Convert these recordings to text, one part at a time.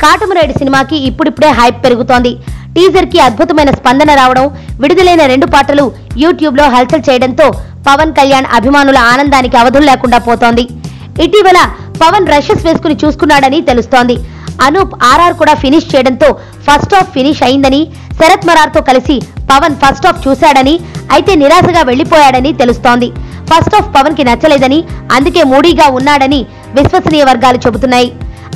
కాటమరాయుడు సినిమాకి ఇప్పుడిప్పుడే హైప్ పెరుగుతోంది. టీజర్ కి అద్భుతమైన స్పందన రావడం, విడుదలైన 2 పాటలు యూట్యూబ్ లో హల్చల్ చేయడంతో పవన్ కళ్యాణ్ అభిమానుల ఆనందానికి అవధులు లేకుండా పోతోంది. ఇటీవల పవన్ రషెస్ వేసుకుని చూసుకున్నాడని తెలుస్తోంది. అనూప్ ఆర్ఆర్ కూడా ఫినిష్ చేయడంతో ఫస్ట్ హాఫ్ ఫినిష్ అయిందని, శరత్ మరార్ తో కలిసి పవన్ ఫస్ట్ హాఫ్ చూశాడని, అయితే నిరాశగా వెళ్లిపోయాడని తెలుస్తోంది. ఫస్ట్ హాఫ్ పవన్ కి నచ్చలేదని, అందుకే మూడీగా ఉన్నాడని విశ్వసనీయ వర్గాలు చెబుతున్నాయి.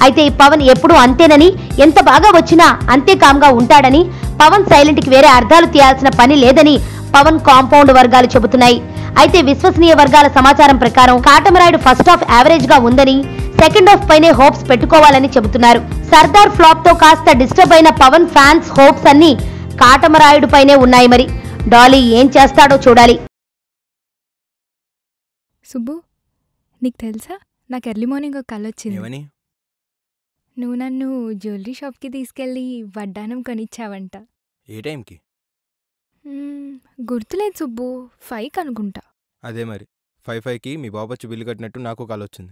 అయితే పవన్ ఎప్పుడూ అంతేనని, ఎంత బాగా వచ్చినా అంతే కామ్గా ఉంటాడని, పవన్ సైలెంట్ కి వేరే అర్థాలు తీయాల్సిన పని లేదని పవన్ కాంపౌండ్ వర్గాలు చెబుతున్నాయి. అయితే విశ్వసనీయ వర్గాల సమాచారం ప్రకారం కాటమరాయుడు ఫస్ట్ హాఫ్ యావరేజ్ గా ఉందని, సెకండ్ హాఫ్ పైనే హోప్స్ పెట్టుకోవాలని చెబుతున్నారు. సర్దార్ ఫ్లాప్ తో కాస్త డిస్టర్బ్ అయిన పవన్ ఫ్యాన్స్ హోప్స్ అన్ని కాటమరాయుడు పైనే ఉన్నాయి. మరి డాలీ ఏం చేస్తాడో చూడాలి. సుబ్బు, నీకు తెలుసా, నాకు ఎర్లీ మార్నింగ్ ఒక కల వచ్చింది. నువ్వు నన్ను జ్యువెలరీ షాప్కి తీసుకెళ్ళి వడ్డానం కొనిచ్చావంట. ఏ టైంకి? గుర్తులేదు సుబ్బు, 5కి అనుకుంటా. అదే మరి 5కి మీ బాబు వచ్చి బిల్లు కట్టినట్టు నాకు కాల్ వచ్చింది.